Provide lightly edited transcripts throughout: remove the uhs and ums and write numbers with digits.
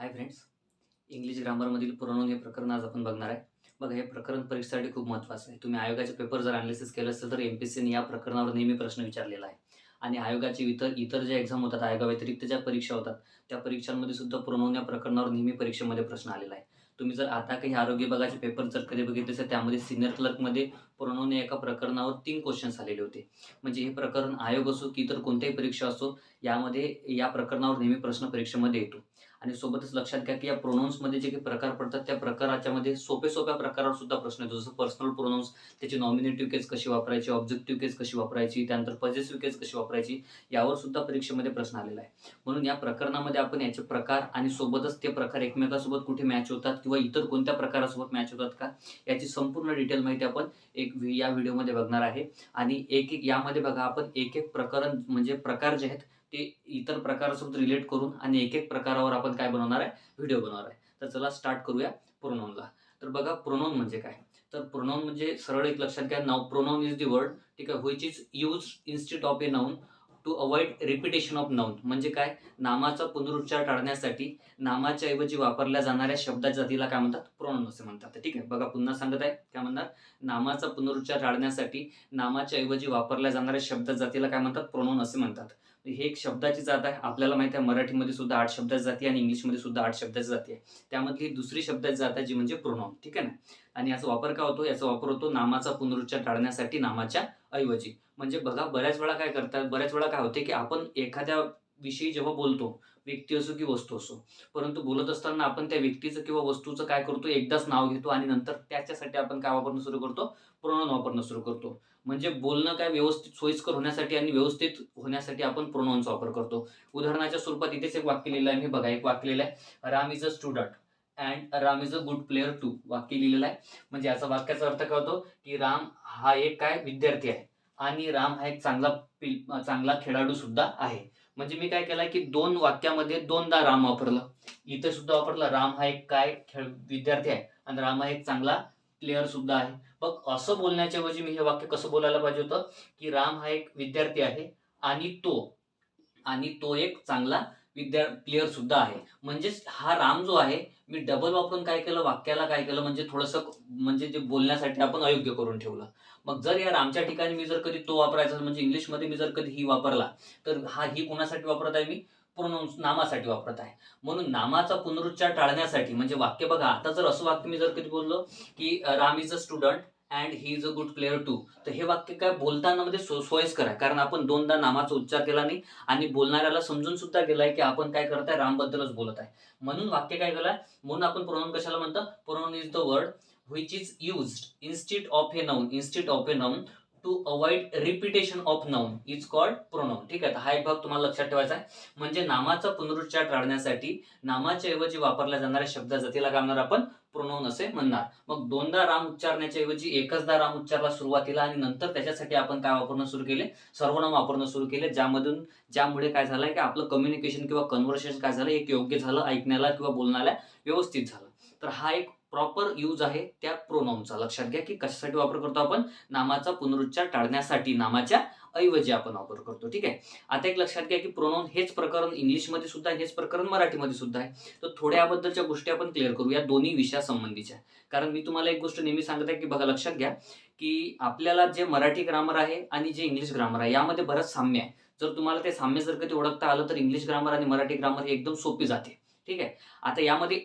Hi friends, English ग्रामरमधील pronoun हे प्रकरण आज आपण बघणार आहे. बघा, हे प्रकरण परीक्षेसाठी खूप महत्त्वाचं आहे. तुम्ही आयोगाचे पेपर जर अनालिसिस केलं असेल तर एम-पी-एस-सीने या प्रकरणावर नेहमी प्रश्न विचारलेला आहे. आणि आयोगाचे इतर इतर ज्या एक्झाम होतात, आयोगाव्यतिरिक्त ज्या परीक्षा होतात, त्या परीक्षांमध्ये सुद्धा प्रोनाउन या प्रकरणावर नेहमी परीक्षेमध्ये प्रश्न आलेला आहे. तुम्ही जर आता काही आरोग्य विभागाचे पेपर जर कधी बघितले असेल, त्यामध्ये सिनियर क्लर्कमध्ये प्रोनाउन या एका प्रकरणावर 3 क्वेश्चन्स आलेले होते. म्हणजे हे प्रकरण आयोग असो की इतर कोणत्याही परीक्षा असो, यामध्ये या प्रकरणावर नेहमी प्रश्न परीक्षेमध्ये येतो. आणि सोबतच लक्षात घ्या की या प्रोनाउन्समध्ये जे काही प्रकार पडतात त्या प्रकाराच्यामध्ये सोप्या प्रकारावर सुद्धा प्रश्न येतो. जसं पर्सनल प्रोनाउन्स, त्याची नॉमिनेटिव्ह केस कशी वापरायची, ऑब्जेक्टिव्ह केस कशी वापरायची, त्यानंतर पॉझेसिव्ह केस कशी वापरायची, यावर सुद्धा परीक्षेमध्ये प्रश्न आलेला आहे. म्हणून या प्रकरणामध्ये आपण याचे प्रकार आणि सोबतच ते प्रकार एकमेकांसोबत कुठे मॅच होतात किंवा इतर कोणत्या प्रकारासोबत मॅच होतात का, याची संपूर्ण डिटेल माहिती आपण या व्हिडिओमध्ये बघणार आहे. आणि एक यामध्ये बघा, आपण एक प्रकरण म्हणजे प्रकार जे आहेत ते इतर प्रकारासोबत रिलेट करून आणि एक प्रकारावर आपण काय बनवणार आहे, व्हिडिओ बनवणार आहे. तर चला स्टार्ट करूया प्रोनाउनला. तर बघा, प्रोनाउन म्हणजे काय? तर प्रोनाउन म्हणजे सरळ एक लक्षात घ्या, now pronoun is the word, ठीक आहे, which is used instead of a noun to avoid repetition of noun. म्हणजे काय? नामाचा पुनरुच्चार टाळण्यासाठी नामाच्या ऐवजी वापरल्या जाणाऱ्या शब्दाच्या जातीला काय म्हणतात? प्रोनाउन असे म्हणतात. ठीक आहे, बघा पुन्हा सांगत आहे, काय म्हणणार? नामाचा पुनरुच्चार टाळण्यासाठी नामाच्या ऐवजी वापरल्या जाणाऱ्या शब्दाच्या जातीला काय म्हणतात? प्रोनाउन असे म्हणतात. हे एक शब्दाची जात आहे. आपल्याला माहिती आहे मराठीमध्ये सुद्धा 8 शब्दाची जाती आणि इंग्लिशमध्ये सुद्धा 8 शब्दाची जाती आहे. त्यामधली दुसरी शब्दाची जात आहे जी म्हणजे प्रोनाउन. ठीक आहे ना. आणि याचा वापर काय होतो? याचा वापर होतो नामाचा पुनरुच्चार टाळण्यासाठी नामाच्या ऐवजी. म्हणजे बघा, बऱ्याच वेळा काय होते की आपण एखाद्या विषयी जेव्हा बोलतो, व्यक्ती असो की वस्तू असो, परंतु बोलत असताना आपण त्या व्यक्तीचं किंवा वस्तूचं काय करतो, एकदाच नाव घेतो आणि नंतर त्याच्यासाठी आपण काय वापरणं सुरू करतो? प्रोनाउन वापरणं सुरू करतो. म्हणजे बोलणं काय व्यवस्थित सोयीस्कर होण्यासाठी आणि व्यवस्थित होण्यासाठी आपण प्रोनाउनचा वापर करतो. उदाहरणाच्या स्वरूपात इथेच एक वाक्य लिहिलं आहे मी, बघा एक वाक्य लिहिलं आहे, Ram is a student and Ram is a good player too. वाक्य लिहिलेलं आहे. म्हणजे याचा वाक्याचा अर्थ काय होतो की राम हा एक काय विद्यार्थी आहे आणि राम हा एक चांगला खेळाडू सुद्धा आहे. म्हणजे मी काय केलंय की 2 वाक्यामध्ये 2दा राम वापरलं. इथे सुद्धा वापरलं, राम हा एक काय विद्यार्थी आहे आणि राम हा एक चांगला प्लेअर सुद्धा आहे. मग असं बोलण्याच्या ऐवजी मी हे वाक्य कसं बोलायला पाहिजे होतं की राम हा एक विद्यार्थी आहे आणि तो एक चांगला प्लेअर सुद्धा आहे. म्हणजेच हा राम जो आहे, मी डबल वापरून काय केलं, वाक्याला काय केलं म्हणजे थोडंसं म्हणजे जे बोलण्यासाठी आपण अयोग्य करून ठेवलं. मग जर या रामच्या ठिकाणी मी जर कधी तो वापरायचा, म्हणजे इंग्लिशमध्ये मी जर कधी ही वापरला, तर ही कोणासाठी वापरत आहे मी? प्रोनाउन्स, नामासाठी वापरत आहे. म्हणून नामाचा पुनरुच्चार टाळण्यासाठी म्हणजे वाक्य बघा, आता जर असं वाक्य मी जर कधी बोललो की Ram is a student and he is a good player too, तर हे वाक्य काय बोलताना मध्ये सोयीस्कर आहे, कारण आपण 2दा नामाचा उच्चार केला नाही आणि बोलणाऱ्याला समजून सुद्धा गेलाय की आपण काय करताय, रामबद्दलच बोलत आहे. म्हणून वाक्य काय केलंय, म्हणून आपण प्रोनाउन कशाला म्हणतो? Pronoun is the word which is used instead of a noun to avoid repetition of noun is called pronoun. ठीक आहे, हा एक भाग तुम्हाला लक्षात ठेवायचा आहे. म्हणजे नामाचा पुनरुच्चार टाळण्यासाठी नामाच्या ऐवजी वापरल्या जाणाऱ्या शब्द जातीला काय म्हणणार आपण? प्रोनाउन असे म्हणणार. मग 2दा राम उच्चारण्याच्या ऐवजी एकचदा राम उच्चारला सुरुवातीला आणि नंतर त्याच्यासाठी आपण काय वापरणं सुरू केले? सर्वनाम वापरणं सुरू केले, ज्यामुळे काय झालंय की आपलं कम्युनिकेशन किंवा कन्व्हर्सेशन काय झालं, एक योग्य झालं, ऐकण्याला किंवा बोलण्याला व्यवस्थित झालं. तर हा एक प्रॉपर यूज आहे त्या प्रोनाउनचा. लक्षात घ्या की कशासाठी वापर करतो आपण? नामाचा पुनरुच्चार टाळण्यासाठी नामाच्या ऐवजी आपण वापर करतो. ठीक आहे. आता एक लक्षात घ्या की प्रोनाउन हेच प्रकरण इंग्लिशमध्ये सुद्धा आहे, हेच प्रकरण मराठीमध्ये सुद्धा आहे. तर थोड्या याबद्दलच्या गोष्टी आपण क्लिअर करू या दोन्ही विषयासंबंधीच्या. कारण मी तुम्हाला एक गोष्ट नेहमी सांगत आहे की बघा, लक्षात घ्या की आपल्याला जे मराठी ग्रामर आहे आणि जे इंग्लिश ग्रामर आहे यामध्ये बरंच साम्य आहे. जर तुम्हाला ते साम्य जर कधी ओळखता आलं तर इंग्लिश ग्रामर आणि मराठी ग्रामर हे एकदम सोपी जाते. ठीक आहे. आता यामध्ये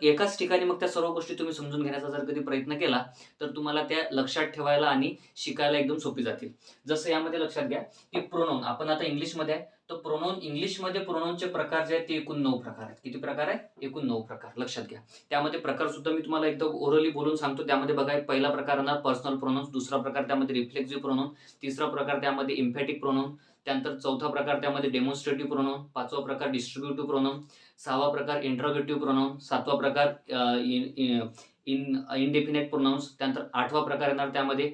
एकाच ठिकाणी मग त्या सर्व गोष्टी तुम्ही समजून घेण्याचा जर कधी प्रयत्न केला तर तुम्हाला त्या लक्षात ठेवायला आणि शिकायला एकदम सोपी जातील. जसं यामध्ये लक्षात घ्या की प्रोनाउन, आपण आता इंग्लिशमध्ये आहे, तर प्रोनाउन इंग्लिशमध्ये प्रोनाउनचे प्रकार जे आहेत ते एकूण 9 प्रकार आहेत. किती प्रकार आहेत? एकूण 9 प्रकार. लक्षात घ्या. त्यामध्ये प्रकार सुद्धा मी तुम्हाला एकदम ओरली बोलून सांगतो. त्यामध्ये बघा, एक पहिला प्रकार येणार पर्सनल प्रोनाउन्स, दुसरा प्रकार त्यामध्ये रिफ्लेक्सिव्ह प्रोनाउन, तिसरा प्रकार त्यामध्ये इम्फॅटिक प्रोनाउन, त्यानंतर चौथा प्रकार त्यामध्ये डेमॉन्स्ट्रेटिव्ह प्रोनाउन, पाचवा प्रकार डिस्ट्रीब्युटिव्ह प्रोनाउन, सहावा प्रकार इंट्रोगेटिव्ह प्रोनाउन, सातवा प्रकार इनडेफिनेट प्रोनाउन्स, त्यानंतर आठवा प्रकार येणार त्यामध्ये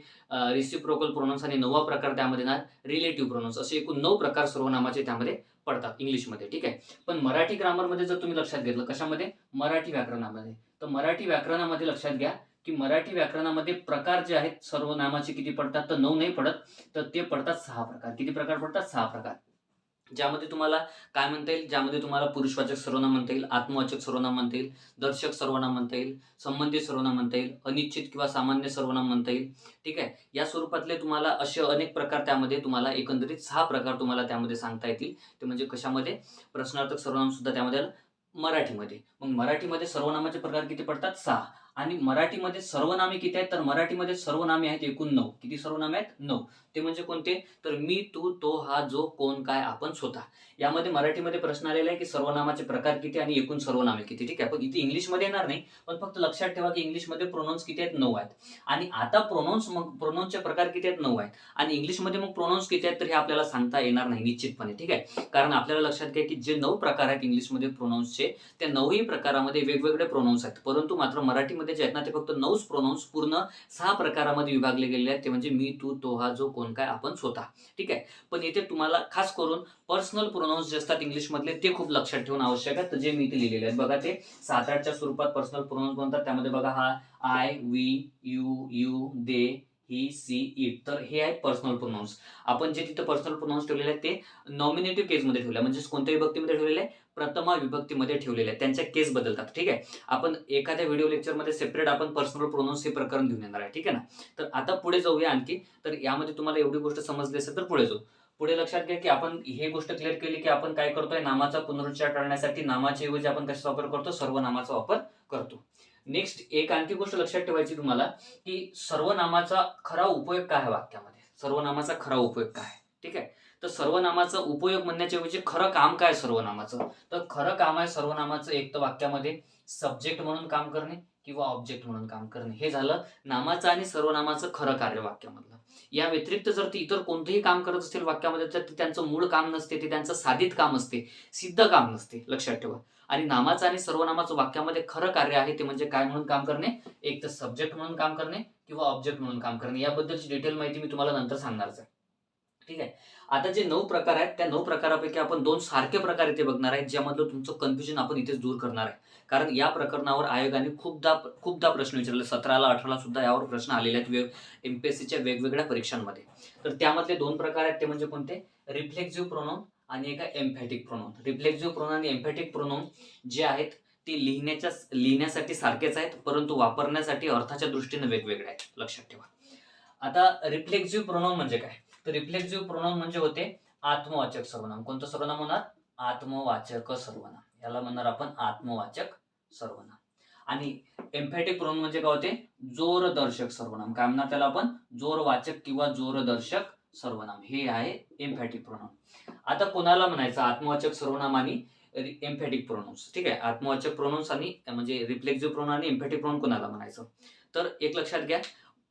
रिसिप्रोकल प्रोनाउन्स आणि नववा प्रकार त्यामध्ये येणार रिलेटिव्ह प्रोनाउन्स. असे एकूण 9 प्रकार सर्वनामाचे त्यामध्ये पडतात इंग्लिशमध्ये. ठीक आहे. पण मराठी ग्रामरमध्ये जर तुम्ही लक्षात घेतलं, कशामध्ये? मराठी व्याकरणामध्ये. तर मराठी व्याकरणामध्ये लक्षात घ्या की मराठी व्याकरणामध्ये प्रकार जे आहेत सर्वनामाचे किती पडतात? तर 9 नाही पडत, तर ते पडतात 6 प्रकार. किती प्रकार पडतात? 6 प्रकार. ज्यामध्ये तुम्हाला काय म्हणता येईल, ज्यामध्ये तुम्हाला पुरुषवाचक सर्वनाम म्हणता येईल, आत्मवाचक सर्वनाम म्हणता येईल, दर्शक सर्वनाम म्हणता येईल, संबंधित सर्वनाम म्हणता येईल, अनिश्चित किंवा सामान्य सर्वनाम म्हणता येईल. ठीक आहे. या स्वरूपातले तुम्हाला असे अनेक प्रकार त्यामध्ये तुम्हाला एकंदरीत 6 प्रकार तुम्हाला त्यामध्ये सांगता येतील. ते म्हणजे कशामध्ये, प्रश्नार्थक सर्वनाम सुद्धा त्यामध्ये आलं, मराठीमध्ये. मग मराठीमध्ये सर्वनामाचे प्रकार किती पडतात, 6. आणि मराठीमध्ये सर्वनामे किती आहेत, तर मराठीमध्ये सर्वनामे आहेत एकूण 9. किती सर्वनामे आहेत, 9. ते म्हणजे कोणते, तर मी, तू, तो, हा, जो, कोण, काय, आपण, स्वतः. यामध्ये मराठीमध्ये प्रश्न आलेला आहे की सर्वनामाचे प्रकार किती आणि एकूण सर्वनामे किती. ठीक आहे. पण इथे इंग्लिशमध्ये येणार नाही, पण फक्त लक्षात ठेवा की इंग्लिशमध्ये प्रोनाऊन्स किती आहेत, 9 आहेत. आणि आता प्रोनाऊन्सचे प्रकार किती आहेत, 9 आहेत. आणि इंग्लिशमध्ये मग प्रोनाऊन्स किती आहेत, तर हे आपल्याला सांगता येणार नाही निश्चितपणे. ठीक आहे. कारण आपल्याला लक्षात घ्या की जे 9 प्रकार आहेत इंग्लिशमध्ये प्रोनाऊन्सचे, त्या 9ही प्रकारामध्ये वेगवेगळे प्रोनाऊन्स आहेत. परंतु मात्र मराठीमध्ये जे आहेत ना, ते फक्त 9च प्रोनाऊन्स पूर्ण 6 प्रकारामध्ये विभागले गेलेले आहेत. ते म्हणजे मी, तू, तो, हा, जो, कोण, काय, आपण, स्वतः. ठीक आहे. पण इथे तुम्हाला खास करून पर्सनल प्रोनाऊन्स जे असतात इंग्लिशमधले ते खूप लक्षात ठेवून आवश्यक आहे. तर जे मी इथे लिहिलेले आहेत बघा, ते 7-8च्या स्वरूपात पर्सनल प्रोनाऊन्स बनतात. त्यामध्ये बघा हा I, we, you, they, he, she, it. तर हे आहेत पर्सनल प्रोनाऊन्स. आपण जे तिथे पर्सनल प्रोनाऊन्स ठेवलेले आहेत ते नॉमिनेटिव्ह केसमध्ये ठेवले, म्हणजे कोणत्या विभक्तीमध्ये ठेवलेले आहे, प्रथमा विभक्तीमध्ये ठेवलेले आहेत. त्यांच्या केस बदलतात. ठीक आहे. आपण एखाद्या व्हिडिओ लेक्चरमध्ये सेपरेट आपण पर्सनल प्रोनाऊन्स हे प्रकरण घेऊन येणार आहे. ठीक आहे ना. तर आता पुढे जाऊया आणखी. तर यामध्ये तुम्हाला एवढी गोष्ट समजली असेल तर पुढे जाऊ. पुढे लक्षात घ्या की आपण हे गोष्ट क्लिअर केली की आपण काय करतोय, नामाचा पुनरुच्चार टाळण्यासाठी नामाच्या ऐवजी आपण कशाचा वापर करतो, सर्वनामाचा वापर करतो. नेक्स्ट एक आणखी गोष्ट लक्षात ठेवायची तुम्हाला की सर्वनामाचा खरा उपयोग काय आहे वाक्यामध्ये, सर्वनामाचा खरा उपयोग काय आहे. ठीक आहे. तर सर्वनामाचा उपयोग म्हणण्याच्या ऐवजी खरं काम काय सर्वनामाचं, तर खरं काम आहे सर्वनामाचं एक तर वाक्यामध्ये सब्जेक्ट म्हणून काम करणे किंवा ऑब्जेक्ट म्हणून काम करणे. हे झालं नामाचं आणि सर्वनामाचं खरं कार्य वाक्यामधलं. या व्यतिरिक्त जर ते इतर कोणतेही काम करत असतील वाक्यामध्ये तर ते त्यांचं मूळ काम नसते, ते त्यांचं साधित काम असते, सिद्ध काम नसते. लक्षात ठेवा. आणि नामाचं आणि सर्वनामाचं वाक्यामध्ये खरं कार्य आहे ते म्हणजे काय म्हणून काम करणे, एक तर सब्जेक्ट म्हणून काम करणे किंवा ऑब्जेक्ट म्हणून काम करणे. याबद्दलची डिटेल माहिती मी तुम्हाला नंतर सांगणारच आहे. ठीक आहे. आता जे 9 प्रकार आहेत त्या 9 प्रकारापैकी आपण 2 सारखे प्रकार इथे बघणार आहेत, ज्यामधलं तुमचं कन्फ्युजन आपण इथेच दूर करणार आहे. कारण या प्रकरणावर आयोगाने खूपदा प्रश्न विचारले, 17ला 18ला सुद्धा यावर प्रश्न आलेले आहेत एमपीएससीच्या वेगवेगळ्या परीक्षांमध्ये. तर त्यामधले 2 प्रकार आहेत ते म्हणजे कोणते, रिफ्लेक्सिव्ह प्रोनाऊन आणि एक आहे एम्फॅटिक प्रोनाऊन. रिफ्लेक्सिव्ह प्रोनाऊन आणि एम्फॅटिक प्रोनाऊन जे आहेत ते लिहिण्यासाठी सारखेच आहेत, परंतु वापरण्यासाठी अर्थाच्या दृष्टीने वेगवेगळे आहेत. लक्षात ठेवा. आता रिफ्लेक्सिव्ह प्रोनाऊन म्हणजे काय, तर रिफ्लेक्सिव्ह प्रोनाऊन म्हणजे होते आत्मवाचक सर्वनाम. कोणतं सर्वनाम होणार, आत्मवाचक सर्वनाम. याला म्हणणार आपण आत्मवाचक सर्वनाम. आणि एम्फॅटिक प्रोनाऊन म्हणजे काय होते, जोरदर्शक सर्वनाम. काय म्हणणार त्याला आपण, जोरवाचक किंवा जोरदर्शक सर्वनाम. हे आहे एम्फॅटिक प्रोनाऊन. आता कोणाला म्हणायचं आत्मवाचक सर्वनाम आणि एम्फॅटिक प्रोनाऊन्स. ठीक आहे. आत्मवाचक प्रोनाऊन्स आणि म्हणजे रिफ्लेक्सिव्ह प्रोनाऊन आणि एम्फॅटिक प्रोनाऊन कोणाला म्हणायचं, तर एक लक्षात घ्या,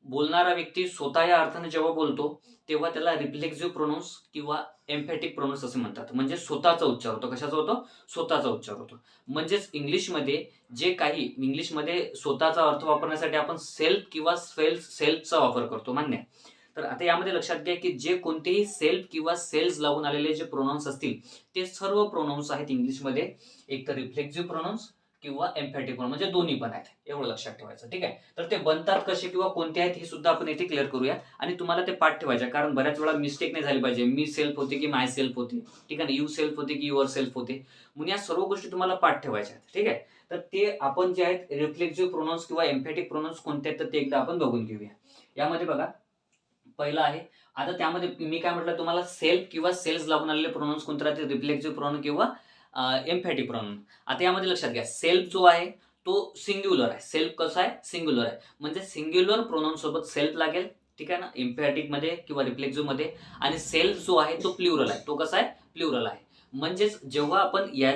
बोलणारा व्यक्ती स्वतः या अर्थाने जेव्हा बोलतो तेव्हा त्याला रिफ्लेक्सिव्ह प्रोनाऊन्स किंवा एम्फॅटिक प्रोनाऊन्स असे म्हणतात. म्हणजे स्वतःचा उच्चार होतो. कशाचा होतो, स्वतःचा उच्चार होतो. म्हणजेच इंग्लिशमध्ये जे काही इंग्लिशमध्ये स्वतःचा अर्थ वापरण्यासाठी आपण सेल्फ किंवा सेल्फचा वापर करतो, मान्य आहे. तर आता यामध्ये लक्षात घ्या की जे कोणतेही सेल्फ किंवा सेल्स लावून आलेले जे प्रोनाऊन्स असतील ते सर्व प्रोनाऊन्स आहेत इंग्लिशमध्ये एक तर रिफ्लेक्सिव्ह प्रोनाऊन्स किंवा एम्फॅटिक प्रोनाऊन, म्हणजे दोन्ही पण आहेत. एवढं लक्षात ठेवायचं. ठीक आहे. तर ते बनतात कसे किंवा कोणते आहेत हे सुद्धा आपण इथे क्लिअर करूया. आणि तुम्हाला ते पाठ ठेवायचे, कारण बऱ्याच वेळा मिस्टेक नाही झाली पाहिजे. मी सेल्फ होते की माय सेल्फ होते, ठीक आहे ना, यू सेल्फ होते की युअर सेल्फ होते. म्हणून या सर्व गोष्टी तुम्हाला पाठ ठेवायच्या आहेत. ठीक आहे. तर ते आपण जे आहेत रिफ्लेक्सिव्ह प्रोनाऊन्स किंवा एम्फॅटिक प्रोनाऊन्स कोणते आहेत तर ते एकदा आपण बघून घेऊया. यामध्ये बघा पहिलं आहे, आता त्यामध्ये मी काय म्हटलं तुम्हाला, सेल्फ किंवा सेल्स लागून आलेले प्रोनाऊन्स कोणते राहते, रिफ्लेक्सिव्ह प्रोनाऊन किंवा एम्फॅटिक प्रोनाऊन. आता यामध्ये लक्षात घ्या, सेल्फ जो आहे तो सिंग्युलर आहे. सेल्फ कसा आहे, सिंग्युलर आहे. म्हणजे सिंग्युलर प्रोनाऊन सोबत सेल्फ लागेल. ठीक आहे ना, एम्फॅटिक मध्ये किंवा रिफ्लेक्सिव्ह मध्ये. आणि सेल्फ जो आहे तो प्लुरल आहे. तो कसा आहे, प्लुरल आहे. म्हणजेच जेव्हा आपण या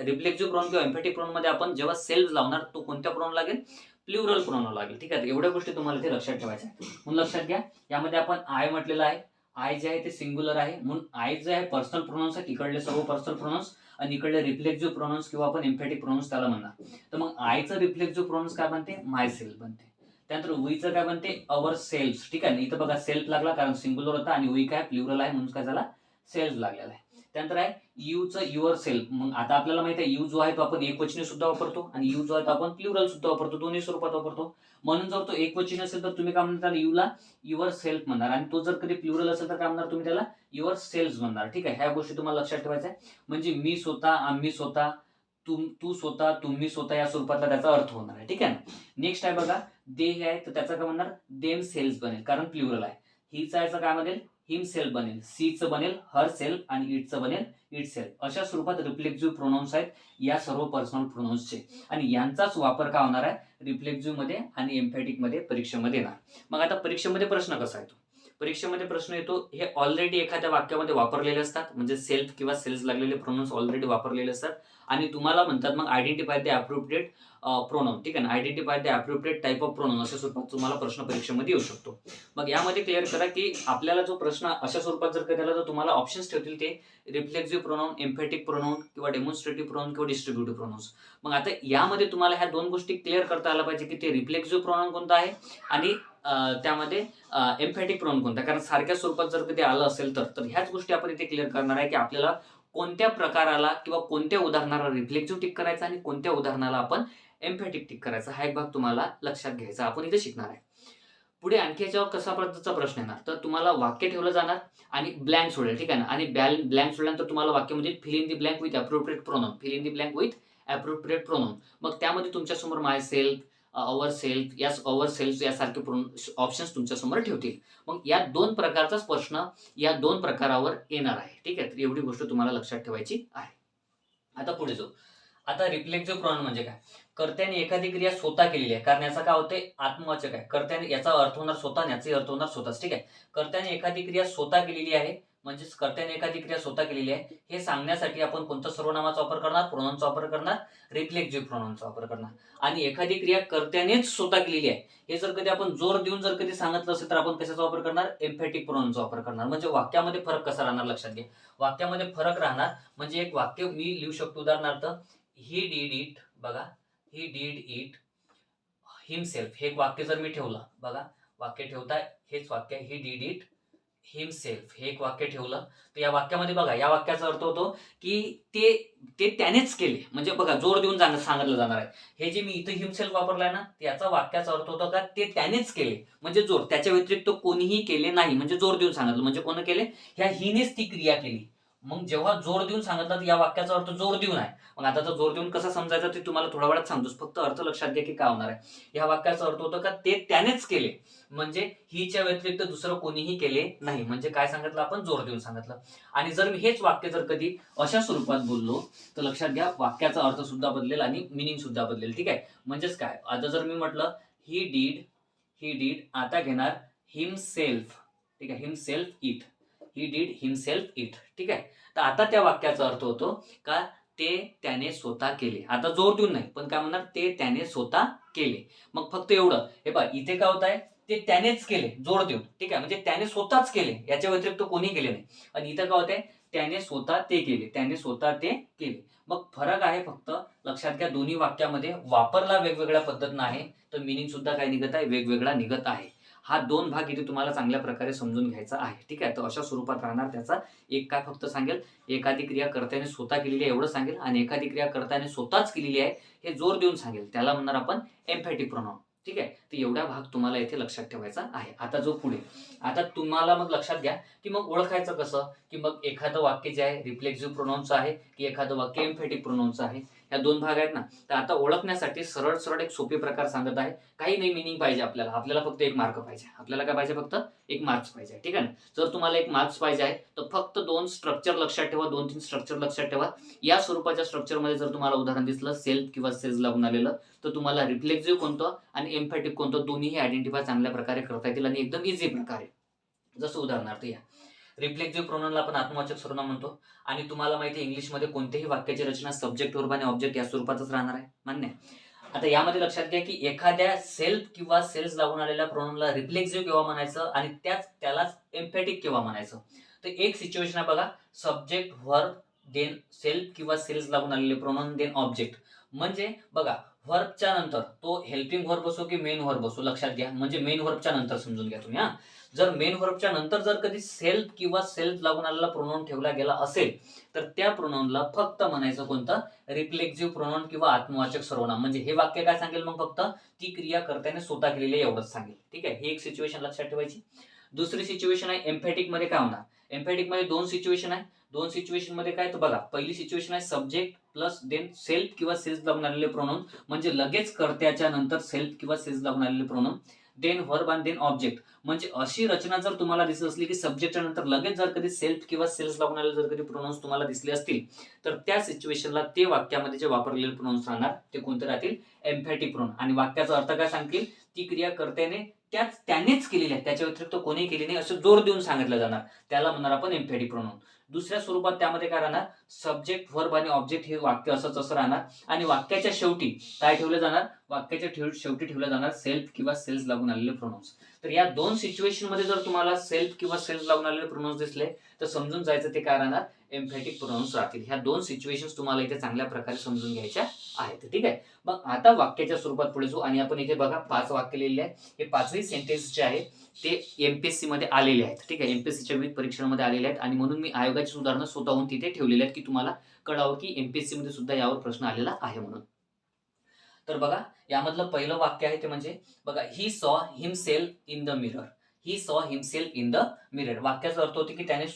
रिफ्लेक्सिव्ह प्रोनाऊन किंवा एम्फॅटिक प्रोनाऊन मध्ये आपण जेव्हा सेल्फ लावणार तो कोणत्या प्रोनाऊन लागेल, प्लुरल प्रोनाऊन लागेल. ठीक आहे. एवढ्या गोष्टी तुम्हाला इथे लक्षात ठेवायच्या आहेत. म्हणून लक्षात घ्या, यामध्ये आपण आय म्हटलेलं आहे. आय जे आहे ते सिंग्युलर आहे, म्हणून आय जे आहे पर्सनल प्रोनाऊन्स आहे. इकडले सर्व पर्सनल प्रोनाऊन्स आणि इकडले रिफ्लेक्सिव्ह प्रोनाऊन्स किंवा आपण एम्फॅटिक प्रोनाऊन्स त्याला म्हणणार. तर मग आयचं रिफ्लेक्सिव्ह प्रोनाऊन्स काय बनते, माय सेल्फ बनते. त्यानंतर वीचं काय बनते, अवर सेल्फ. ठीक आहे. इथं बघा सेल्फ लागला कारण सिंग्युलर होता आणि वी काय प्लुरल आहे म्हणून काय झाला, सेल्फ लागलेला आहे. त्यानंतर आहे यूचं युअर सेल्फ. मग आता आपल्याला माहिती आहे यू जो आहे तो आपण एकवचनी सुद्धा वापरतो आणि यू जो आहे तो आपण प्लुरल सुद्धा वापरतो, दोन्ही स्वरूपात वापरतो. म्हणून जर तो एकवचनी असेल तर तुम्ही काय म्हणणार यूला युअर सेल्फ म्हणणार, आणि तो जर कधी प्लुरल असेल तर काय म्हणणार तुम्ही त्याला युअर सेल्फ म्हणणार. ठीक आहे, ह्या गोष्टी तुम्हाला लक्षात ठेवायच्या आहे. म्हणजे मी स्वतः, आम्ही स्वतः, तू स्वतः, तुम्ही स्वतः या स्वरूपातला त्याचा अर्थ होणार आहे. ठीक आहे ना. नेक्स्ट आहे बघा दे आहे, तर त्याचा काय म्हणणार देम सेल्फ बनेल, कारण प्लुरल आहे. हिचा याचं काय बनेल हिम सेल्फ बनेल, सीचं बनेल हर सेल्फ आणि इटचं बनेल इट सेल्फ. अशा स्वरूपात रिफ्लेक्सिव्ह प्रोनाउन्स आहेत या सर्व पर्सनल प्रोनाउन्सचे, आणि यांचाच वापर काय होणार आहे रिफ्लेक्सिव्ह मध्ये आणि एम्फॅटिक मध्ये परीक्षेमध्ये येणार. मग आता परीक्षेमध्ये प्रश्न कसा येतो, परीक्षेमध्ये प्रश्न येतो हे ऑलरेडी एखाद्या वाक्यामध्ये वापरलेले असतात, म्हणजे सेल्फ किंवा सेल्स लागलेले प्रोनाउन्स ऑलरेडी वापरलेले असतात, आणि तुम्हाला म्हणतात मग आयडेंटिफाय द अप्रोप्रिएट प्रोनाउन. ठीक आहे ना, identify the appropriate type of pronoun अशा स्वरूपात तुम्हाला प्रश्न परीक्षेमध्ये येऊ शकतो. मग यामध्ये क्लिअर करा की आपल्याला जो प्रश्न अशा स्वरूपात जर कधी आला तर तुम्हाला ऑप्शन्स ठेवतील ते रिफ्लेक्सिव्ह प्रोनाउन, एम्फॅटिक प्रोनाउन किंवा डेमॉन्स्ट्रेटिव्ह प्रोनाउन किंवा डिस्ट्रीब्युटिव्ह प्रोनाउन्स. मग आता यामध्ये तुम्हाला ह्या दोन गोष्टी क्लिअर करता आल्या पाहिजे की ते रिफ्लेक्सिव्ह प्रोनाउन कोणता आहे आणि त्यामध्ये एम्फॅटिक प्रोनाउन कोणता, कारण सारख्या स्वरूपात जर कधी आलं असेल तर ह्याच गोष्टी आपण इथे क्लिअर करणार आहे की आपल्याला कोणत्या प्रकाराला किंवा कोणत्या उदाहरणाला रिफ्लेक्सिव्ह टिक करायचा आणि कोणत्या उदाहरणाला आपण एम्फॅटिक टिक करायचा, हा एक भाग तुम्हाला लक्षात घ्यायचा आपण इथे शिकणार आहे. पुढे आणखी याच्यावर कसा पद्धतीचा प्रश्न येणार, तर तुम्हाला वाक्य ठेवलं जाणार आणि ब्लँक सोडेल. ठीक आहे ना, आणि ब्लँक सोडल्यानंतर तुम्हाला वाक्यामध्ये fill in the blank with appropriate pronoun, fill in the blank with appropriate pronoun. मग त्यामध्ये तुमच्यासमोर myself, ourself, ourself यासारखे ऑप्शन्स तुमच्यासमोर ठेवतील. मग या दोन प्रकारचाच प्रश्न या दोन प्रकारावर येणार आहे. ठीक आहे, तर एवढी गोष्ट तुम्हाला लक्षात ठेवायची आहे. आता पुढे जाऊ. आता रिफ्लेक्सिव्ह प्रोनाउन म्हणजे काय, कर्त्याने एखादी क्रिया स्वतः केलेली आहे, कारण याचा काय होते आत्मवाचक आहे. कर्त्याने याचा अर्थ होणार स्वतः आणि याचा अर्थ होणार स्वतःच. ठीक आहे, कर्त्याने एखादी क्रिया स्वतः केलेली आहे, म्हणजेच कर्त्याने एखादी क्रिया स्वतः केलेली आहे हे सांगण्यासाठी आपण कोणत्या सर्वनामाचा वापर करणार, प्रोनाउनचा वापर करणार, रिफ्लेक्सिव्ह प्रोनाउनचा वापर करणार. आणि एखादी क्रिया कर्त्यानेच स्वतः केलेली आहे हे जर कधी आपण जोर देऊन जर कधी सांगितलं असेल तर आपण कशाचा वापर करणार, एम्फॅटिक प्रोनाउनचा वापर करणार. म्हणजे वाक्यामध्ये फरक कसा राहणार लक्षात घ्या. वाक्यामध्ये फरक राहणार म्हणजे एक वाक्य मी लिहू शकतो उदाहरणार्थ ही डिड इट, बघा ही डिड इट हिमसेल्फ, हे एक वाक्य जर मी ठेवलं, बघा वाक्य ठेवताय हेच वाक्य ही डिड इट हिमसेल्फ, हे एक वाक्य ठेवलं तर या वाक्यामध्ये बघा या वाक्याचा अर्थ होतो की ते त्यानेच केले, म्हणजे बघा जोर देऊन सांगितलं जाणार आहे. हे जे मी इथं हिमसेल्फ वापरलाय ना याचा वाक्याचा अर्थ होतो का ते त्यानेच केले, म्हणजे जोर, त्याच्या व्यतिरिक्त कोणीही केले नाही, म्हणजे जोर देऊन सांगितलं, म्हणजे कोण केले, ह्या हिनेच ती क्रिया केली. मग जेव्हा जोर देऊन सांगितलं तर या वाक्याचा अर्थ जोर देऊन आहे. मग आता तर जोर देऊन कसा समजायचा ते तुम्हाला थोड्या वेळात सांगतोच, फक्त अर्थ लक्षात घ्या की काय होणार आहे. या वाक्याचा अर्थ होतो का ते त्यानेच केले, म्हणजे हिच्या व्यतिरिक्त दुसरं कोणीही केले नाही, म्हणजे काय सांगितलं आपण जोर देऊन सांगितलं. आणि जर मी हेच वाक्य जर कधी अशा स्वरूपात बोललो तर लक्षात घ्या वाक्याचा अर्थ सुद्धा बदलेल आणि मिनिंग सुद्धा बदलेल. ठीक आहे, म्हणजेच काय, आता जर मी म्हटलं ही डीड आता घेणार हिमसेल्फ. ठीक आहे, himself it, he did himself it. ठीक आहे, तर आता त्या वाक्याचा अर्थ होतो का ते त्याने स्वतः केले, आता जोर देऊन नाही पण काय म्हणणार ते त्याने स्वतः केले. मग फक्त एवढं, हे बघा इथे काय होत आहे ते त्यानेच केले जोर देऊन. ठीक आहे, म्हणजे त्याने स्वतःच केले, याच्या व्यतिरिक्त कोणी केले नाही. आणि इथं काय होत आहे त्याने स्वतः ते केले, त्याने स्वतः ते केले. मग फरक आहे फक्त लक्षात घ्या, दोन्ही वाक्यामध्ये वापरला वेगवेगळ्या पद्धतीनं आहे तर मिनिंग सुद्धा काय निघत आहे वेगवेगळा निघत आहे. हा दोन भाग इथे तुम्हाला चांगल्या प्रकारे समजून घ्यायचा आहे. ठीक आहे, तर अशा स्वरूपात राहणार त्याचा. एक काय फक्त सांगेल एखादी क्रिया कर्त्याने स्वतः केलेली आहे एवढं सांगेल, आणि एखादी क्रिया कर्त्याने स्वतःच केलेली आहे हे जोर देऊन सांगेल, त्याला म्हणणार आपण एम्फॅटिक प्रोनाउन. ठीक आहे, तर एवढा भाग तुम्हाला इथे लक्षात ठेवायचा आहे. आता जो पुढे, आता तुम्हाला मग लक्षात घ्या की मग ओळखायचं कसं की मग एखादं वाक्य जे आहे रिफ्लेक्सिव्ह प्रोनाउनचं आहे की एखादं वाक्य एम्फॅटिक प्रोनाउनचं आहे, या दोन भाग आहेत ना. तर आता ओळखण्यासाठी सरळ एक सोपे प्रकार सांगत आहे. काही नाही मिनिंग पाहिजे आपल्याला फक्त एक मार्क पाहिजे. आपल्याला काय पाहिजे फक्त एक मार्क्स पाहिजे. ठीक आहे ना, जर तुम्हाला एक मार्क्स पाहिजे आहे तर फक्त दोन स्ट्रक्चर लक्षात ठेवा, 2-3 स्ट्रक्चर लक्षात ठेवा. या स्वरूपाच्या स्ट्रक्चरमध्ये जर तुम्हाला उदाहरण दिसलं सेल्फ किंवा सेल्स लागून आलेलं तर तुम्हाला रिफ्लेक्सिव्ह कोणतं आणि एम्फॅटिक कोणतं दोन्हीही आयडेंटिफाय चांगल्या प्रकारे करता येतील आणि एकदम इझी प्रकारे. जसं उदाहरणार्थ या रिफ्लेक्सिव्ह प्रोनाउनला आपण आत्मवाचक सर्वनाम म्हणतो, आणि तुम्हाला माहिती आहे इंग्लिशमध्ये कोणत्याही वाक्याची रचना सब्जेक्ट वर्ब आणि ऑब्जेक्ट या स्वरूपातच राहणार आहे, मान्य आहे. आता यामध्ये लक्षात घ्या की एखाद्या सेल्फ किंवा सेल्स लागून आलेल्या प्रोनाउनला रिफ्लेक्सिव्ह केव्हा म्हणायचं आणि त्यालाच एम्फॅटिक केव्हा म्हणायचं. तर एक सिच्युएशन आहे बघा, सब्जेक्ट वर्ब देन सेल्फ किंवा सेल्स लागून आलेले प्रोनाउन देन ऑब्जेक्ट. म्हणजे बघा व्हर्बच्या नंतर तो हेल्पिंग व्हर्ब असो की मेन व्हर्ब असो, लक्षात घ्या म्हणजे मेन व्हर्बच्या नंतर समजून घ्या तुम्ही. हा, जर मेन व्हर्बच्या नंतर जर कधी सेल्फ किंवा सेल्फ लागून आलेला प्रोनाउन ठेवला गेला असेल तर त्या प्रोनाउनला फक्त म्हणायचं कोणतं, रिफ्लेक्सिव्ह प्रोनाउन किंवा आत्मवाचक सर्वनाम. म्हणजे हे वाक्य काय सांगेल मग, फक्त ती क्रिया कर्त्याने स्वतः केलेली आहे एवढंच सांगेल. ठीक आहे, ही एक सिच्युएशन लक्षात ठेवायची. दुसरी सिच्युएशन आहे एम्फॅटिक मध्ये. काय होणार, एम्फॅटिक मध्ये दोन सिच्युएशन आहे. दोन सिच्युएशन मध्ये काय, तर बघा पहिली सिच्युएशन आहे सब्जेक्ट प्लस देन सेल्फ किंवा सेल्फ लागून आलेले प्रोनाउन, म्हणजे लगेच कर्त्याच्या नंतर सेल्फ किंवा सेल्फ लागून आलेले प्रोनाउन. देन व्हर्ब आणि देन ऑब्जेक्ट. म्हणजे अशी रचना जर तुम्हाला दिसत असली की सब्जेक्टच्या नंतर लगेच जर कधी सेल्फ किंवा सेल्फ लागून आलेले जर कधी प्रोनाउन्स तुम्हाला दिसले असतील तर त्या सिच्युएशनला ते वाक्यामध्ये जे वापरलेले प्रोनाउन्स राहणार ते कोणते राहतील, एम्फॅटिक प्रोनाउन. आणि वाक्याचा अर्थ काय सांगतील, ती क्रिया कर्त्याने त्यानेच केलेली आहे, त्याच्या व्यतिरिक्त कोणी केली नाही असं जोर देऊन सांगितलं जाणार, त्याला म्हणणार आपण एम्फॅटिक प्रोनाउन. दुसऱ्या स्वरूपात त्यामध्ये काय राहणार, सब्जेक्ट व्हर्ब आणि ऑब्जेक्ट हे वाक्य असं राहणार. आणि वाक्याच्या शेवटी काय ठेवलं जाणार, वाक्याच्या शेवटी ठेवलं जाणार सेल्फ किंवा सेल्फ लागून आलेले प्रोनाउन्स. तर या दोन सिच्युएशन मध्ये जर तुम्हाला सेल्फ किंवा सेल्फ लागून आलेले प्रोनाउन्स दिसले तर समजून जायचं ते काय राहणार, एम्फॅटिक प्रोनाउन्स राहतील. ह्या दोन सिच्युएशन्स तुम्हाला इथे चांगल्या प्रकारे समजून घ्यायच्या आहेत. ठीक आहे, मग आता वाक्याच्या स्वरूपात पुढे जाऊ. आणि आपण इथे बघा 5 वाक्य लिहिलेले आहेत. हे 5ही सेंटेन्स जे आहे ते एमपीएससी मध्ये आलेले आहेत. ठीक आहे, एमपीएससीच्या विविध परीक्षांमध्ये आलेले आहेत आणि म्हणून मी आयोगाची उदाहरणं स्वतःहून तिथे ठेवलेली आहेत की तुम्हाला कळावं की एमपीएससी मध्ये सुद्धा यावर प्रश्न आलेला आहे म्हणून. तर बघा यामधलं पहिलं वाक्य आहे ते म्हणजे बघा, he saw himself in the mirror. He saw himself in the mirror. वाक्याचा अर्थ होते की त्याने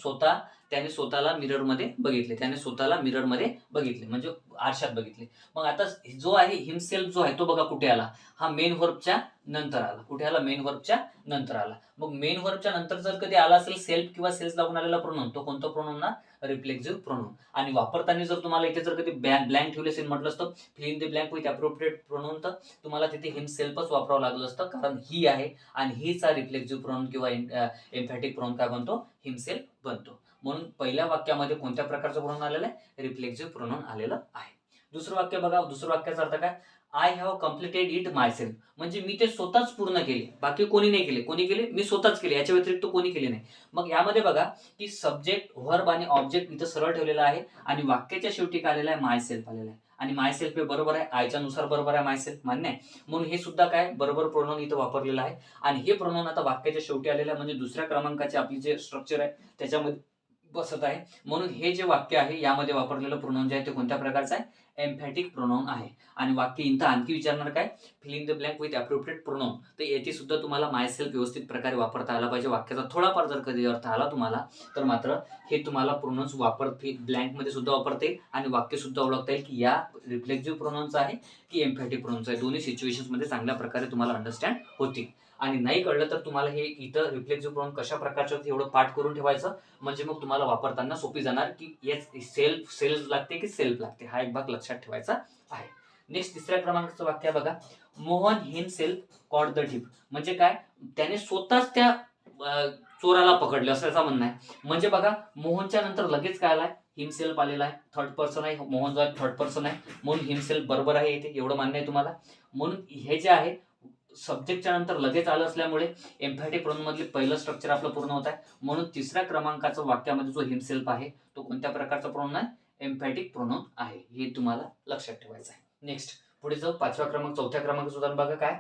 स्वतःला मिरर मध्ये बघितले, त्याने स्वतःला मिरर मध्ये बघितले म्हणजे आरशात बघितले. मग आता जो आहे हिमसेल्फ जो आहे तो बघा कुठे आला, हा मेन व्हर्बच्या नंतर आला. कुठे आला, मेन व्हर्बच्या नंतर आला. मग मेन व्हर्बच्या नंतर जर कधी आला असेल सेल्फ किंवा सेल्फ लागून आलेला प्रोनाउन, तो कोणता प्रोनाउन ना, रिफ्लेक्सिव्ह प्रोनाउन. आणि वापरताना जर तुम्हाला इथे जर कधी ब्लँक ठेवले असेल म्हटलं असतं fill in the blank with appropriate pronoun, तर तुम्हाला तिथे हिमसेल्फच वापरावं लागलं असतं, कारण ही आहे आणि हीचा रिफ्लेक्सिव्ह प्रोनाउन किंवा एम्फॅटिक प्रोनाउन काय बनतो, हिमसेल्फ बनतो. म्हणून पहिल्या वाक्यामध्ये कोणत्या प्रकारचं प्रोनाउन आलेलं आहे, रिफ्लेक्सिव्ह प्रोनाउन आलेलं आहे. दुसरं वाक्य बघा, दुसरं वाक्याचा अर्थ काय, I have completed it myself. म्हणजे मी ते स्वतःच पूर्ण केले, बाकी कोणी नाही केले. कोणी केले, मी स्वतःच केले, याच्या व्यतिरिक्त कोणी केले नाही. मग यामध्ये बघा की सब्जेक्ट व्हर्ब आणि ऑब्जेक्ट इथं सरळ ठेवलेला आहे आणि वाक्याच्या शेवटी काय आलेला आहे, मायसेल्फ आलेला आहे. आणि मायसेल्फ हे बरोबर आहे, आयच्या नुसार बरोबर आहे, मायसेल्फ मान्य आहे. म्हणून हे सुद्धा काय बरोबर प्रोनाउन इथं वापरलेलं आहे. आणि हे प्रोनाउन आता वाक्याच्या शेवटी आलेलं आहे, म्हणजे दुसऱ्या क्रमांकाचे आपली जे स्ट्रक्चर आहे त्याच्यामध्ये बसत आहे. म्हणून हे जे वाक्य आहे यामध्ये वापरलेलं प्रोनाउन जे आहे ते कोणत्या प्रकारचं आहे, एम्फॅटिक प्रोनाउन आहे. आणि वाक्य इथं आणखी विचारणार काय, fill in the blank with appropriate pronoun. तर याची सुद्धा तुम्हाला मायसेल्फ व्यवस्थित प्रकारे वापरता आला पाहिजे. वाक्याचा थोडाफार जर कधी अर्थ आला तुम्हाला तर मात्र हे तुम्हाला प्रोनाउन्स ब्लँक मध्ये सुद्धा वापरता येईल आणि वाक्य सुद्धा ओळखता येईल की या रिफ्लेक्सिव्ह प्रोनाउन्स आहे की एम्फॅटिक प्रोनाउन्स आहे. दोन्ही सिच्युएशन्स मध्ये चांगल्या प्रकारे तुम्हाला अंडरस्टँड होतील. आणि नाही कळलं तर तुम्हाला हे इथं रिफ्लेक्सिव्ह प्रोनाउन कशा प्रकारचं एवढं पाठ करून ठेवायचं, म्हणजे मग तुम्हाला वापरताना सोपी जाणार की सेल्फ लागते की सेल्फ लागते, हा एक भाग लक्षात ठेवायचा आहे. नेक्स्ट तिसऱ्या क्रमांकाचं वाक्य बघा, Mohan himself caught the thief. म्हणजे काय, त्याने स्वतःच त्या चोराला पकडले असं त्याचं म्हणणं आहे. म्हणजे बघा मोहनच्या नंतर लगेच काय आलाय, हिमसेल्फ आलेला आहे, थर्ड पर्सन आहे. मोहन जो आहे थर्ड पर्सन आहे म्हणून हिमसेल्फ बरोबर आहे इथे, एवढं मान्य आहे तुम्हाला. म्हणून हे जे आहे सब्जेक्टच्या नंतर लगेच आलं असल्यामुळे एम्फॅटिक प्रोनाउन मधले पहिलं स्ट्रक्चर आपलं पूर्ण होत आहे. म्हणून तिसऱ्या क्रमांकाचं वाक्यामध्ये जो हिमसेल्फ आहे तो कोणत्या प्रकारचा प्रोनाउन आहे, एम्फॅटिक प्रोनाउन आहे. हे तुम्हाला लक्षात ठेवायचं आहे. नेक्स्ट पुढे जाऊ, चौथ्या क्रमांकाचं उदाहरण बघा काय,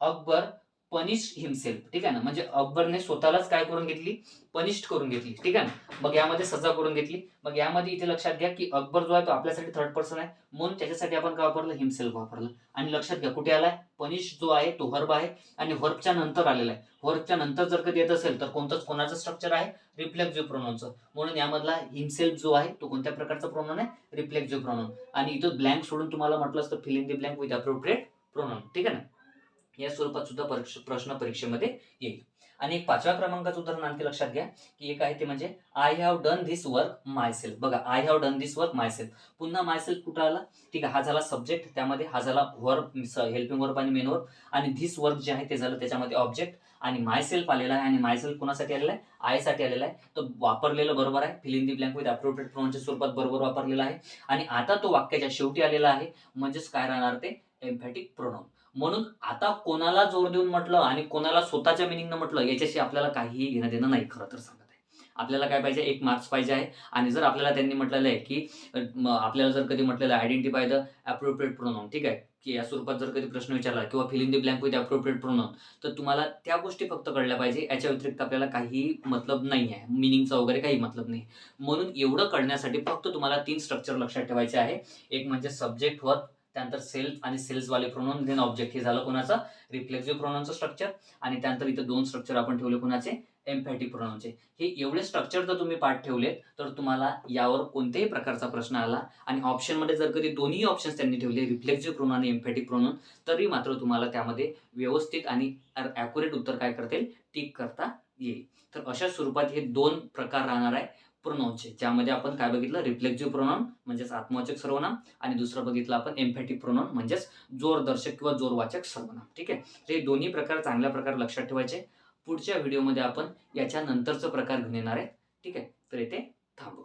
अकबर पनिश हिमसेल्फ. ठीक आहे ना, म्हणजे अकबरने स्वतःलाच काय करून घेतली, पनिश्ड करून घेतली. ठीक आहे ना, मग यामध्ये सजा करून घेतली. मग यामध्ये इथे लक्षात घ्या की अकबर जो आहे तो आपल्यासाठी थर्ड पर्सन आहे म्हणून त्याच्यासाठी आपण काय वापरलं, हिमसेल्फ वापरलं. आणि लक्षात घ्या कुठे आलाय, पनिश जो आहे तो व्हर्ब आहे आणि व्हर्बच्या नंतर आलेला आहे. व्हर्बच्या नंतर जर कधी येत असेल तर कोणाचं स्ट्रक्चर आहे, रिफ्लेक्सिव्ह प्रोनाउनचं. म्हणून यामधला हिमसेल्फ जो आहे तो कोणत्या प्रकारचा प्रोनाउन आहे, रिफ्लेक्सिव्ह प्रोनाउन. आणि इथं ब्लँक सोडून तुम्हाला म्हटलं असतं fill in the blank with appropriate pronoun. ठीक आहे ना, या स्वरूपात सुद्धा प्रश्न परीक्षेमध्ये येईल. आणि एक 5व्या क्रमांकाचं उदाहरण आणखी लक्षात घ्या की एक आहे ते म्हणजे I have done this work myself. बघा I have done this work myself, पुन्हा मायसेल्फ कुठं आला, ठीक आहे, हा झाला सब्जेक्ट, त्यामध्ये हा झाला व्हर्ब, हेल्पिंग वर्ब आणि मेन वर्ब. आणि धिस वर्क जे आहे ते झालं त्याच्यामध्ये ऑब्जेक्ट आणि मायसेल्फ आलेला आहे. आणि मायसेल्फ कोणासाठी आलेला आहे, आयसाठी आलेला आहे. तर वापरलेलं बरोबर आहे, fill in the blank with appropriate प्रोनाउनच्या स्वरूपात बरोबर वापरलेला आहे. आणि आता तो वाक्याच्या शेवटी आलेला आहे म्हणजेच काय राहणार ते, एम्फॅटिक प्रोनाउन. म्हणून आता कोणाला जोर देऊन म्हटलं आणि कोणाला स्वतःच्या मिनिंगनं म्हटलं याच्याशी आपल्याला काहीही घेणं देणं नाही. खरं तर सांगत आहे, आपल्याला काय पाहिजे, 1 मार्क्स पाहिजे आहे. आणि जर आपल्याला त्यांनी म्हटलेलं आहे की आपल्याला जर कधी म्हटलेलं आहे आयडेंटिफाय द अप्रोप्रिएट प्रोनाउन, ठीक आहे, की या स्वरूपात जर कधी प्रश्न विचारला किंवा fill in the blank with appropriate pronoun, तर तुम्हाला त्या गोष्टी फक्त कळल्या पाहिजे. याच्या व्यतिरिक्त आपल्याला काही मतलब नाही आहे, मीनिंगचा वगैरे काही मतलब नाही. म्हणून एवढं कळण्यासाठी फक्त तुम्हाला 3 स्ट्रक्चर लक्षात ठेवायचे आहे. एक म्हणजे सब्जेक्ट, वर्ब, त्यानंतर सेल्फ आणि सेल्सवाले प्रोनाउन, देन ऑब्जेक्ट. हे झालं कोणाचं? Reflexive प्रोनाउनचं structure. आणि त्यानंतर इथं 2 स्ट्रक्चर आपण ठेवले कोणाचे? एम्फॅटिक प्रोनाउनचे. हे एवढे स्ट्रक्चर जर तुम्ही पाठ ठेवले तर तुम्हाला यावर कोणत्याही प्रकारचा प्रश्न आला आणि ऑप्शनमध्ये जर कधी दोन्ही ऑप्शन्स त्यांनी ठेवले, रिफ्लेक्सिव्ह प्रोनाउन आणि एम्फॅटिक प्रोनाउन, तरी मात्र तुम्हाला त्यामध्ये व्यवस्थित आणि ॲक्युरेट उत्तर काय करता येईल? टिक करता येईल. तर अशा स्वरूपात हे 2 प्रकार राहणार आहे प्रोनाउनचे, ज्यामध्ये आपण काय बघितलं? रिफ्लेक्सिव्ह प्रोनाउन म्हणजेच आत्मवाचक सर्वनाम, आणि दुसरं बघितलं आपण एम्फॅटिक प्रोनाउन म्हणजेच जोरदर्शक किंवा जोरवाचक सर्वनाम. ठीक आहे. तर हे दोन्ही प्रकार चांगल्या प्रकारे लक्षात ठेवायचे. पुढच्या व्हिडिओमध्ये आपण याच्या नंतरचा प्रकार घेऊन येणार आहे. ठीक आहे. तर इथे थांबू.